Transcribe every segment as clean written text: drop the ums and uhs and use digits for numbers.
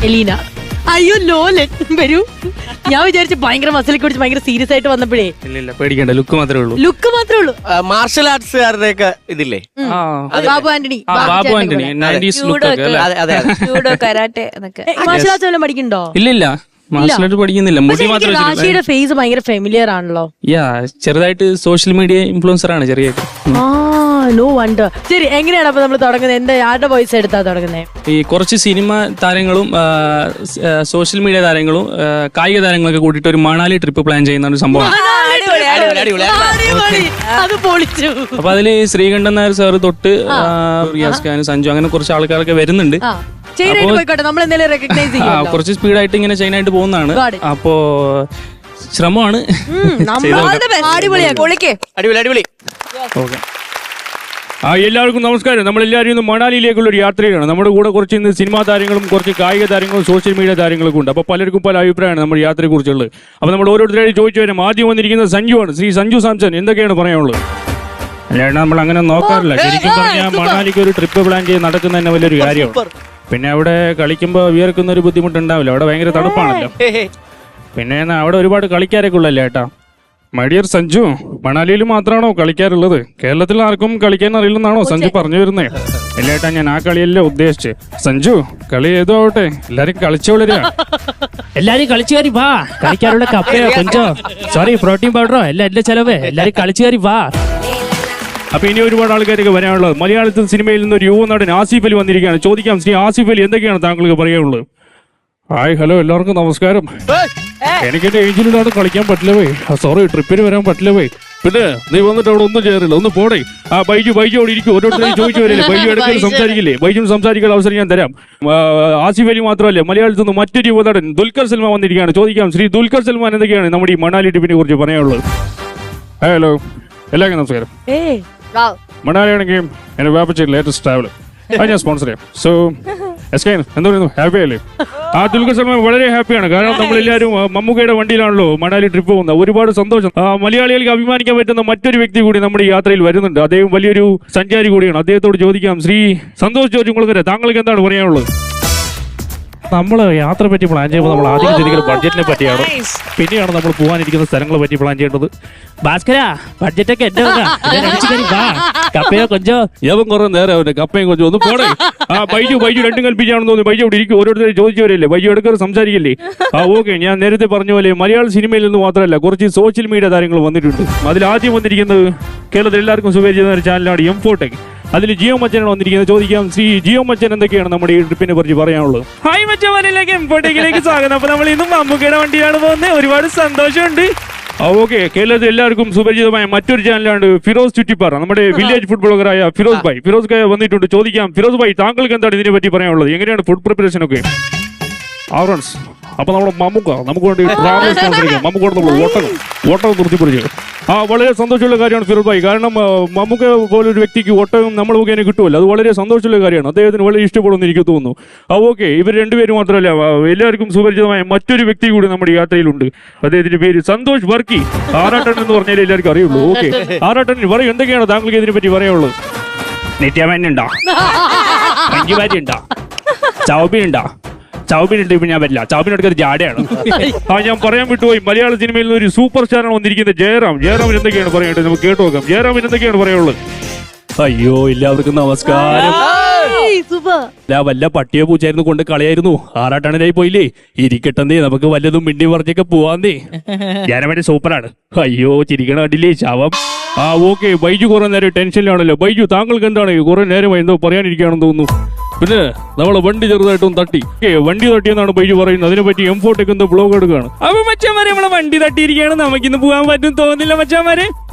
Elina. അയ്യോ ലോലൻ വരൂ. ഞാൻ വിചാരിച്ചു ഭയങ്കര മസിലൊക്കെ പിടിച്ച് ഭയങ്കര സീരിയസ് ആയിട്ട് വന്നപ്പോഴേ. ഇല്ല പേടിക്കണ്ട, ലുക്ക് മാത്രമേ ഉള്ളൂ. ലുക്ക് മാത്രമേ ഉള്ളൂ. മാർഷൽ ആർട്സുകാരുടെ ഒക്കെ ഇതില്ലേ, ബാബു ആന്റണി. ബാബു ആന്റണി 90s ലുക്ക് ഒക്കെ അല്ലേ? ജൂഡോ കരാട്ടെ എന്നൊക്കെ. മാർഷൽ ആർട്സ് വല്ലതും പഠിക്കണ്ടോ? ഇല്ല മാർഷൽ ആർട്ട് പഠിക്കുന്നില്ല, മുടി മാത്രം. റാഷിയുടെ ഫേസ് ഭയങ്കര ഫെമിലിയർ ആണല്ലോ. ചെറുതായിട്ട് സോഷ്യൽ മീഡിയ ഇൻഫ്ലുവൻസർ ആണ് ചെറിയ. No wonder. ശരി, എങ്ങനെയാണ് അപ്പൊ നമ്മൾ തുടങ്ങുന്നത്? ആരുടെ വോയിസ് എടുത്താ തുടങ്ങുന്നത്? ഈ കുറച്ച് സിനിമ താരങ്ങളും സോഷ്യൽ മീഡിയ താരങ്ങളും കായിക താരങ്ങളൊക്കെ കൂട്ടിയിട്ട് ഒരു മണാലി ട്രിപ്പ് പ്ലാൻ ചെയ്യുന്ന ഒരു സംഭവമാണ്. അത് പൊളിച്ചു. അപ്പൊ അതില് ശ്രീകണ്ഠൻ നായർ സാറ് തൊട്ട് റിയാസ് ഖാൻ, സഞ്ജു, അങ്ങനെ കുറച്ച് ആൾക്കാരൊക്കെ വരുന്നുണ്ട്. കുറച്ച് സ്പീഡായിട്ട് ഇങ്ങനെ ചൈനായിട്ട് പോകുന്നതാണ്. അപ്പോ ശ്രമമാണ്. എല്ലാവർക്കും നമസ്കാരം. നമ്മളെല്ലാവരും ഇന്ന് മണാലിയിലേക്കുള്ള ഒരു യാത്രയാണ്. നമ്മുടെ കൂടെ കുറച്ച് ഇന്ന് സിനിമാ താരങ്ങളും കുറച്ച് കായിക താരങ്ങളും സോഷ്യൽ മീഡിയ താരങ്ങളൊക്കെ ഉണ്ട്. അപ്പോൾ പലർക്കും പല അഭിപ്രായമാണ് നമ്മുടെ യാത്രയെക്കുറിച്ചുള്ളത്. അപ്പോൾ നമ്മൾ ഓരോരുത്തരായി ചോദിച്ചു വരാം. ആദ്യം വന്നിരിക്കുന്നത് സഞ്ജുവാണ്. ശ്രീ സഞ്ജു സാംസൺ, എന്തൊക്കെയാണ് പറയാനുള്ളത്? അല്ലാണ്ട് നമ്മൾ അങ്ങനെ നോക്കാറില്ല. ശരിക്കും പറഞ്ഞാൽ മണാലിക്ക് ഒരു ട്രിപ്പ് പ്ലാൻ ചെയ്ത് നടക്കുന്ന തന്നെ വലിയൊരു കാര്യമാണ്. പിന്നെ അവിടെ കളിക്കുമ്പോൾ വിയർക്കുന്ന ഒരു ബുദ്ധിമുട്ടുണ്ടാവില്ല. അവിടെ ഭയങ്കര തണുപ്പാണല്ലോ. പിന്നെ അവിടെ ഒരുപാട് കളിക്കാരൊക്കെ ഉള്ളല്ലേ ഏട്ടാ. മൈഡിയർ സഞ്ജു, മണാലിയിൽ മാത്രമാണോ കളിക്കാറുള്ളത്? കേരളത്തിൽ ആർക്കും കളിക്കാൻ അറിയില്ലെന്നാണോ സഞ്ജു പറഞ്ഞു വരുന്നത്? ഇല്ല ഏട്ടാ, ഞാൻ ആ കളിയല്ല ഉദ്ദേശിച്ച്. സഞ്ജു, കളി ഏതോ ആവട്ടെ, എല്ലാരും കളിച്ചു വളരുക. എല്ലാരും കളിച്ചു കയറി വാ. കളിക്കാനുള്ള കപ്പയോ കൊഞ്ചോ സോറി പ്രോട്ടീൻ പൗഡറോ എല്ലാം എന്റെ ചെലവ്. എല്ലാരും കളിച്ചു കയറി വാ. അപ്പൊ ഇനി ഒരുപാട് ആൾക്കാരൊക്കെ വരാനുള്ളത്. മലയാളത്തിൽ സിനിമയിൽ നിന്ന് ഒരു യുവ നടൻ ആസിഫ് അലി വന്നിരിക്കുകയാണ്. ചോദിക്കാം, ശ്രീ ആസിഫ് അലി, എന്തൊക്കെയാണ് താങ്കൾക്ക് പറയാനുള്ളത്? ഹായ്, ഹലോ, എല്ലാവർക്കും നമസ്കാരം. എനിക്ക് എന്റെ ഏഞ്ചലിനോട് കളിക്കാൻ പറ്റില്ല പോയി. സോറി, ട്രിപ്പിന് വരാൻ പറ്റില്ല പോയി. പിന്നെ നീ വന്നിട്ട് അവിടെ ഒന്നും ചെയ്യാറില്ല, ഒന്ന് പോടേ. ബൈജു അവിടെ ഇരിക്കും. ഓരോരുത്തരും ചോദിച്ചു വരില്ലേ, ബൈജു ഇടയ്ക്ക് സംസാരിക്കില്ലേ? ബൈജും സംസാരിക്കാൻ അവസരം ഞാൻ തരാം. ആസിഫ് അലി മാത്രമല്ല, മലയാളത്തിൽ നിന്ന് മറ്റൊരു യുവ നടൻ ദുൽഖർ സൽമാൻ വന്നിരിക്കുകയാണ്. ചോദിക്കാം, ശ്രീ ദുൽഖർ സൽമാൻ, എന്തൊക്കെയാണ് നമ്മുടെ ഈ മണാലി ട്രിപ്പിനെ കുറിച്ച് പറയാനുള്ളത്? ഹലോ, എല്ലാവർക്കും നമസ്കാരം. മണാലി ആണെങ്കിൽ എന്റെ വാപ്പച്ച ലേറ്റസ്റ്റ് ട്രാവൽ ഞാൻ സ്പോൺസർ ചെയ്യാം. സോ എന്താ പറയുന്നു, ഹാപ്പി അല്ലേ? ദുൽഖർ സൽമാൻ വളരെ ഹാപ്പിയാണ്. കാരണം നമ്മളെല്ലാവരും മമ്മൂക്കയുടെ വണ്ടിയിലാണല്ലോ മണാലി ട്രിപ്പ് പോകുന്നത്. ഒരുപാട് സന്തോഷം. മലയാളികൾക്ക് അഭിമാനിക്കാൻ പറ്റുന്ന മറ്റൊരു വ്യക്തി കൂടി നമ്മുടെ ഈ യാത്രയിൽ വരുന്നുണ്ട്. അദ്ദേഹം വലിയൊരു സഞ്ചാരി കൂടിയാണ്. അദ്ദേഹത്തോട് ചോദിക്കാം, ശ്രീ സന്തോഷ് ജോർജ് കുളങ്ങര, താങ്കൾക്ക് എന്താണ് പറയാനുള്ളത്? നമ്മൾ യാത്ര പറ്റി പ്ലാൻ ചെയ്യുമ്പോൾ നമ്മൾ ആദ്യം ചിന്തിക്കുന്നത് ബഡ്ജറ്റിനെ പറ്റിയാണ്. പിന്നെയാണ് നമ്മൾ പോകാനിരിക്കുന്ന സ്ഥലങ്ങളെ പറ്റി പ്ലാൻ ചെയ്യേണ്ടത്. ഭാസ്കര, ബഡ്ജറ്റൊക്കെ എന്റെ കപ്പയോ കൊഞ്ചോ ഏവൻ കുറെ നേരം അവന്റെ കപ്പയും കൊഞ്ചോ ഒന്ന് പോടേ. ബൈജു രണ്ടും കൽപ്പിച്ചാണെന്ന് തോന്നുന്നു. ബൈജു അവിടെ ഇരിക്കും. ഓരോരുത്തരും ചോദിച്ചവരല്ലേ, ബൈജു എടുക്കാറ് സംസാരിക്കില്ലേ? ഓക്കെ, ഞാൻ നേരത്തെ പറഞ്ഞ പോലെ മലയാള സിനിമയിൽ നിന്ന് മാത്രമല്ല കുറച്ച് സോഷ്യൽ മീഡിയ താരങ്ങൾ വന്നിട്ടുണ്ട്. അതിൽ ആദ്യം വന്നിരിക്കുന്നത് കേരളത്തിൽ എല്ലാവർക്കും സുപരിചിതമായ ഒരു ചാനലാണ് M4Tech. അതിൽ ജിയോ മച്ചനാണ് വന്നിരിക്കുന്നത്. ചോദിക്കാം, ശ്രീ ജിയോ മച്ചൻ, എന്തൊക്കെയാണ് നമ്മുടെ ഈ ട്രിപ്പിനെ കുറിച്ച് പറയാനുള്ളത്? ഹായ് മച്ചമാരിലേക്ക് M4Techലേക്ക് സ്വാഗതം. അപ്പൊ നമ്മൾ ഇന്നും മമ്മൂക്കയുടെ വണ്ടിയാണ് പോകുന്നത്. ഒരുപാട് സന്തോഷമുണ്ട്. ഓക്കെ, കേരളത്തിൽ എല്ലാവർക്കും സുപരിചിതമായ മറ്റൊരു ചാനലാണ് ഫിറോസ് ചുറ്റിപ്പാറ. നമ്മുടെ വില്ലേജ് ഫുഡ് ബ്ലോഗറായ ഫിറോസ് ഭായ് വന്നിട്ടുണ്ട്. ചോദിക്കാം, ഫിറോസ് ഭായ്, താങ്കൾക്ക് എന്താണ് ഇതിനെ പറ്റി പറയാനുള്ളത്? എങ്ങനെയാണ് ഫുഡ് പ്രിപ്പറേഷൻ ഒക്കെ? ഫ്രണ്ട്സ്, അപ്പൊ നമ്മുടെ നമുക്ക് വേണ്ടി ട്രാവൽ സ്പോൺസറിക്കാം. മമ്മൂക്കോട് നമ്മൾ ഒട്ടകം നിർത്തിപ്പിടിച്ചു. വളരെ സന്തോഷമുള്ള കാര്യമാണ് ഫിറോസ് ഭായ്. കാരണം മമ്മൂക്ക പോലൊരു വ്യക്തിക്ക് ഒട്ടകം നമ്മൾ മുഖേന കിട്ടുമല്ലോ. അത് വളരെ സന്തോഷമുള്ള കാര്യമാണ്. അദ്ദേഹത്തിന് വളരെ ഇഷ്ടപ്പെടുമെന്ന് എനിക്ക് തോന്നുന്നു. ഓക്കെ, ഇവർ രണ്ടുപേരും മാത്രമല്ല, എല്ലാവർക്കും സുപരിചിതമായ മറ്റൊരു വ്യക്തി കൂടി നമ്മുടെ യാത്രയിലുണ്ട്. അദ്ദേഹത്തിന്റെ പേര് സന്തോഷ് വർക്കി. ആറാട്ടൻ എന്ന് പറഞ്ഞാൽ എല്ലാവർക്കും അറിയുള്ളൂ. ഓക്കെ, ആറാട്ടൻ പറയും, എന്തൊക്കെയാണ് താങ്കൾക്ക് ഇതിനെ പറ്റി പറയാനുള്ളത്? നിത്യമനുണ്ടോ? മഞ്ജുവാരി ഉണ്ടോ? ചൗബിനുണ്ടോ? ചൗബിനുണ്ട്. ഇപ്പൊ ഞാൻ പറ്റില്ല. ചൗബിനെടുക്കൊരു ജാടയാണ്. ഞാൻ പറയാൻ വിട്ടുപോയി. മലയാള സിനിമയിൽ നിന്ന് ഒരു സൂപ്പർ സ്റ്റാറാണ് വന്നിരിക്കുന്നത്, ജയറാമിന് എന്തൊക്കെയാണ് പറയേണ്ടത്? നമുക്ക് കേട്ടു നോക്കാം. ജയറാമിന് എന്തൊക്കെയാണ് പറയാനുള്ളത്? അയ്യോ, എല്ലാവർക്കും നമസ്കാരം. വല്ല പട്ടിയോ പൂച്ചായിരുന്നു കൊണ്ട് കളിയായിരുന്നു. ആറാട്ടണനായി പോയില്ലേ? ഇരിക്കട്ടെന്നേ, നമുക്ക് വല്ലതും മിണ്ടി പറഞ്ഞൊക്കെ പോവാന്നേ. ജയറാമിന്റെ സൂപ്പറാണ്. അയ്യോ, ചിരിക്കണ കണ്ടില്ലേ ശവം. ഓക്കെ, ബൈജു കുറെ നേരം ടെൻഷനിലാണല്ലോ. ബൈജു, താങ്കൾക്ക് എന്താണ് കുറെ നേരമായി എന്തോ പറയാനിരിക്കുകയാണെന്ന് തോന്നുന്നു. പിന്നെ നമ്മളെ വണ്ടി ചെറുതായിട്ടും തട്ടി. വണ്ടി തട്ടിയെന്നാണ് ബൈജു പറയുന്നത്. അതിനെപ്പറ്റി M4Tech എന്തോ ബ്ലോഗ് എടുക്കുകയാണ്. അപ്പൊ മച്ചാമാരെ, നമ്മളെ വണ്ടി തട്ടിയിരിക്കുകയാണ്. നമുക്കിന്ന് പോകാൻ പറ്റും തോന്നില്ല മച്ചാമാരെ.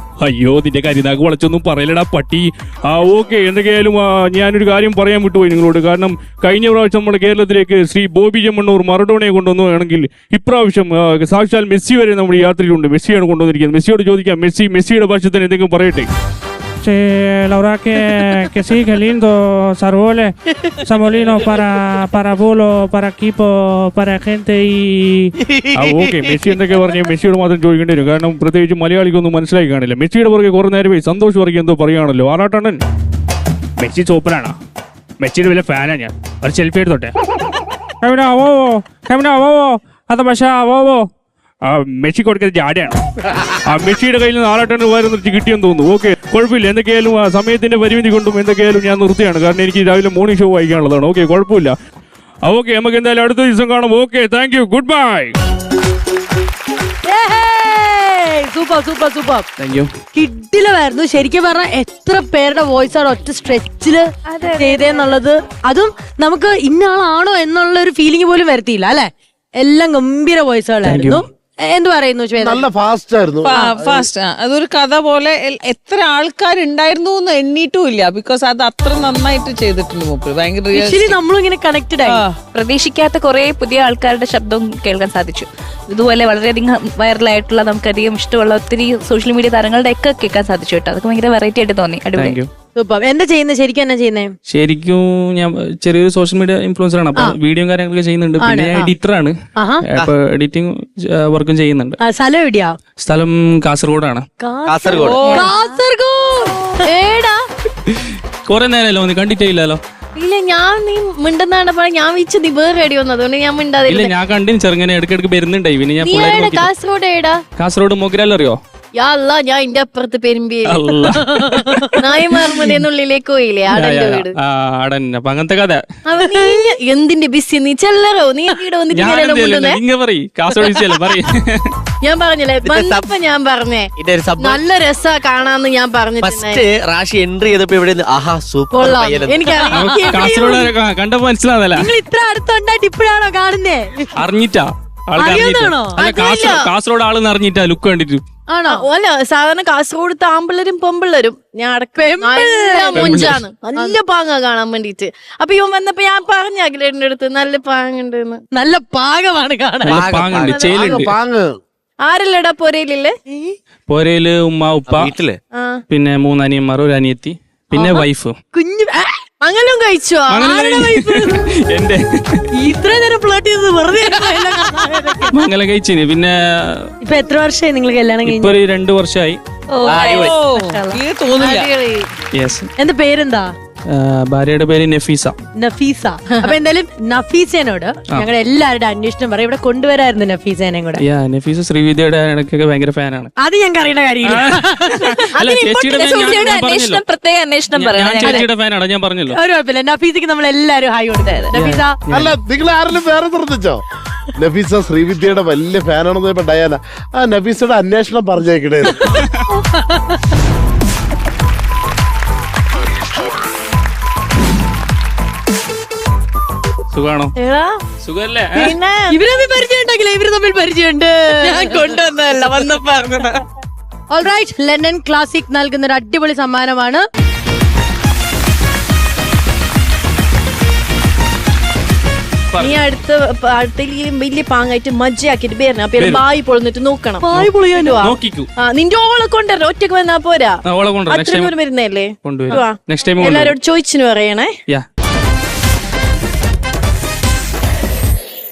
അയ്യോ, നിന്റെ കരിനാക്ക് വളച്ചൊന്നും പറയലടാ പട്ടി. ഓക്കെ, എന്തൊക്കെയായാലും ഞാനൊരു കാര്യം പറയാൻ വിട്ടുപോയി നിങ്ങളോട്. കാരണം കഴിഞ്ഞ പ്രാവശ്യം നമ്മുടെ കേരളത്തിലേക്ക് ശ്രീ ബോബി ചെമ്മണ്ണൂർ മറഡോണയെ കൊണ്ടുവന്നുവാണെങ്കിൽ ഇപ്രാവശ്യം സാക്ഷാൽ മെസ്സി വരെ നമ്മുടെ യാത്രയിലുണ്ട്. മെസ്സിയാണ് കൊണ്ടുവന്നിരിക്കുന്നത്. മെസ്സിയോട് ചോദിക്കാം, മെസ്സിയുടെ ഭാഷത്തിന് എന്തെങ്കിലും പറയട്ടെ? La verdad que sí, que lindo, Sarbole, Samolino para Bolo, para equipo, para gente y... okay, Messi എന്തൊക്കെ പറഞ്ഞു? മെസ്സിയോട് മാത്രം ചോദിക്കേണ്ടി വരും. കാരണം പ്രത്യേകിച്ച് മലയാളിക്കൊന്നും മനസ്സിലായി കാണില്ല. മെസ്സിയുടെ പുറകെ കുറെ നേരമായി സന്തോഷ് വർക്കി എന്തോ പറയുകയാണല്ലോ. ആറാട്ടണ്ണൻ, മെസ്സി സൂപ്പറാണോ? മെസ്സിയുടെ വലിയ ഫാനാണ് ഞാൻ. ഒരു സെൽഫി എടുത്തോട്ടെ? ഹെമിന വോവോ ഹെമിന വോവോ അത് പക്ഷേ വോവോ ആ മെസ്സി കൊടുക്കുന്നത് ജാടയാണ്. ആ മെസ്സിയുടെ കയ്യിൽ നിന്ന് 6 ടൺ രൂപ നിർത്തി കിട്ടിയെന്ന് തോന്നുന്നു. ഓക്കെ, കുഴപ്പമില്ല. എന്തൊക്കെയായാലും ആ സമയത്തിന്റെ പരിമിതി കൊണ്ടും എന്തൊക്കെയായാലും ഞാൻ നിർത്തിയാണ്. കാരണം എനിക്ക് രാവിലെ മോർണിംഗ് ഷോ വായിക്കാനുള്ളതാണ്. ഓക്കെ, കുഴപ്പമില്ല. ഓക്കെ, നമുക്ക് എന്തായാലും അടുത്ത ദിവസം കാണാം. Okay, thank you, good bye. Super super super. Thank you. കിഡിലമായിരുന്നു ശരിക്കും പറഞ്ഞാൽ. എത്ര പേരുടെ വോയിസ് ആണ് ഒറ്റ സ്ട്രെച്ചില് ചെയ്തേന്നുള്ളത്. അതും നമുക്ക് ഇന്ന ആളാണോ എന്നുള്ള ഒരു ഫീലിംഗ് പോലും വരുത്തിയില്ല അല്ലെ. എല്ലാം ഗംഭീര വോയിസുകളായിരുന്നു. എന്ത് പറയുന്നു ശ്വേത? നല്ല ഫാസ്റ്റ് ആയിരുന്നു. ഫാസ്റ്റ് അതൊരു കഥ പോലെ എത്ര ആൾക്കാരുണ്ടായിരുന്നു എന്ന് എണ്ണീട്ടുമില്ല. ബിക്കോസ് അത് അത്ര നന്നായിട്ട് ചെയ്തിട്ടുണ്ട് മൂപ്പര്. ഭയങ്കര ആക്ച്വലി നമ്മളും ഇങ്ങനെ കണക്റ്റഡ് ആയി. പ്രതീക്ഷിക്കാത്ത കുറെ പുതിയ ആൾക്കാരുടെ ശബ്ദവും കേൾക്കാൻ സാധിച്ചു. ഇതുപോലെ വളരെയധികം വൈറലായിട്ടുള്ള നമുക്കധികം ഇഷ്ടമുള്ള ഒത്തിരി സോഷ്യൽ മീഡിയ താരങ്ങളുടെ ഒക്കെ കേൾക്കാൻ സാധിച്ചു കേട്ടോ. അതൊക്കെ ഭയങ്കര വെറൈറ്റി ആയിട്ട് തോന്നി. അടിപൊളി. സൂപ്പർ. എന്താ ചെയ്യുന്നത് ശരിക്കും? എന്നാ ചെയ്യുന്നേ? ശരിക്കും ഞാൻ ചെറിയൊരു സോഷ്യൽ മീഡിയ ഇൻഫ്ലുവൻസർ ആണ്. അപ്പൊ വീഡിയോ കാര്യങ്ങളൊക്കെ ചെയ്യുന്നുണ്ട്. പിന്നെ ഞാൻ എഡിറ്റർ ആണ്. അപ്പൊ എഡിറ്റിംഗ് വർക്കും ചെയ്യുന്നുണ്ട്. സ്ഥലം എവിടെയാ? സ്ഥലം കാസർഗോഡാണ്. കാസർഗോഡ്. കാസർഗോഡ് ഏടാ? കുറെ നേരമല്ലോ ഒന്ന് കണ്ടിട്ടേ ഇല്ലല്ലോ. ഇല്ല, ഞാൻ നീ മിണ്ടെന്നാണ് പറഞ്ഞ ഞാൻ വെച്ച് നീ വേറെ റെഡി വന്നു. അതുകൊണ്ട് ഞാൻ മിണ്ടാതെ. ഇല്ല, ഞാൻ കണ്ടിന് ചെറുങ്ങനെ ഇടയ്ക്കിടയ്ക്ക് വരുന്നുണ്ടായി. പിന്നെ ഞാൻ കാസർഗോഡ് ഏടാ? കാസർഗോഡ് മൊഗ്രാലറിയോ? യാ അല്ല, ഞാൻ എന്റെ അപ്പുറത്ത് പെരുമ്പി അല്ല, നായമാർമനുള്ളിലേക്ക് പോയില്ലേ ആടന്റെ വീട്. ആടന്നെ. അപ്പൊ അങ്ങനത്തെ കഥ. എന്തിന്റെ ബിസി നീ ചെല്ലറോ? നീ ഇവിടെ വന്നിട്ട് ഞാൻ പറഞ്ഞില്ലേ വന്നപ്പോ ഞാൻ പറഞ്ഞേ ഇതൊരു സംഭവം. നല്ല രസാ കാണാന്ന് ഞാൻ പറഞ്ഞിട്ടുണ്ടായി. ഫസ്റ്റ് റാഷി എൻട്രി ചെയ്തപ്പോ ഇവിടെ ആഹാ സൂപ്പർ കൊള്ളാം. എനിക്കറിയാം. കാസർഗോഡ് കണ്ടപ്പോ മനസ്സിലാവുന്നല്ല. നിങ്ങൾ ഇത്ര അടുത്തുണ്ടായിട്ട് ഇപ്പോഴാണോ കാണുന്നേ? അറിഞ്ഞിട്ടാ ആൾക്ക് അറിയുന്നതാണോ? കാസർഗോഡ് ആളെന്ന് അറിഞ്ഞിട്ടാ ലുക്ക് കണ്ടിട്ട്. ആണോ? അല്ല, സാധാരണ കാസർഗോഡത്തെ ആമ്പിള്ളരും പെമ്പിള്ളരും ഞാൻ മുഞ്ചാണ് നല്ല പാങ്ങ കാണാൻ വേണ്ടിട്ട്. അപ്പൊ ഇവൻ വന്നപ്പോ ഞാൻ പറഞ്ഞ അഖിലേട്ടന്റെ അടുത്ത് നല്ല പാങ്ങുണ്ട്. നല്ല പാകമാണ് കാണാൻ. പാങ്ങുണ്ട്, ചേലുണ്ട്. പാങ്ങ് ആരല്ലടാ പൊരയിലില്ലേ? പോരയില് ഉമ്മ ഉപ്പ, വീട്ടില് പിന്നെ 3 അനിയന്മാർ, ഒരു അനിയത്തി, പിന്നെ വൈഫ്. കുഞ്ഞു മംഗലം കഴിച്ചോ? എന്റെ ഇത്ര നേരം ഫ്ലോട്ട് ചെയ്തത് വെറുതെ മംഗലം കഴിച്ചിന്. പിന്നെ ഇപ്പൊ എത്ര വർഷമായി നിങ്ങൾ കല്യാണം കഴിഞ്ഞു? ഇപ്പൊ 2 വർഷമായി. തോന്നില്ല. യെസ്. എന്റെ പേരെന്താ? ഭാര്യയുടെ പേര് നഫീസ. നഫീസ. അപ്പൊ എന്തായാലും നഫീസേനോട് ഞങ്ങളുടെ എല്ലാവരുടെ അന്വേഷണം പറയും. ഇവിടെ കൊണ്ടുവരായിരുന്നു നഫീസേനെ കൂടെ. നഫീസ ശ്രീവിദ്യയുടെ ഇടയ്ക്കൊക്കെ ഭയങ്കര ഫാനാണ്. അത് ഞങ്ങൾക്ക് അറിയേണ്ട കാര്യമില്ല. അല്ല, ചേച്ചിയുടെ പ്രത്യേക അന്വേഷണം പറയാം. ചേച്ചിയുടെ ഫാനാണ്, ഞാൻ പറഞ്ഞല്ലോ. ഒരു കുഴപ്പമില്ല. നഫീസക്ക് നമ്മൾ എല്ലാരും ഹായ് കൊടുത്തത്. നഫീസ അല്ല, നിങ്ങൾ ആരെങ്കിലും വേറെ ശ്രദ്ധിച്ചോ? നഫീസ ശ്രീവിദ്യയുടെ വലിയ ഫാനാണെന്ന് പറഞ്ഞ ഡയാന ആ നഫീസയുടെ അന്വേഷണം പറഞ്ഞേക്കണേ. സുഖാണോ? സുഖല്ലേ? ഇവര് തമ്മിൽ പരിചയം ഉണ്ടെങ്കിലേ ഇവര് തമ്മിൽ പരിചയമുണ്ട്. ഞാൻ കൊണ്ടുവന്നതല്ല, വന്നപ്പോ പറഞ്ഞതാ. ഓൾറൈറ്റ്, ലണ്ടൻ ക്ലാസിക് നൽകുന്ന ഒരു അടിപൊളി സമ്മാനമാണ്. നീ അടുത്ത വലിയ പാങ്ങായിട്ട് മജ്ജയാക്കിട്ട് പേരണ. അപ്പൊ ബായി പൊളിന്നിട്ട് നോക്കണം. പായ് പൊളിയാനോ? നോക്കിക്കൂ. നിന്റെ ഓളെ കൊണ്ടുവരണം. ഒറ്റക്ക് വന്നാ പോരാ. ഓളെ കൊണ്ടുവരാം. അത്രയും വരുന്നല്ലേ? കൊണ്ടുവരാം. നെക്സ്റ്റ് ടൈം എല്ലാരോടും ചോദിച്ചിന് പറയണേ.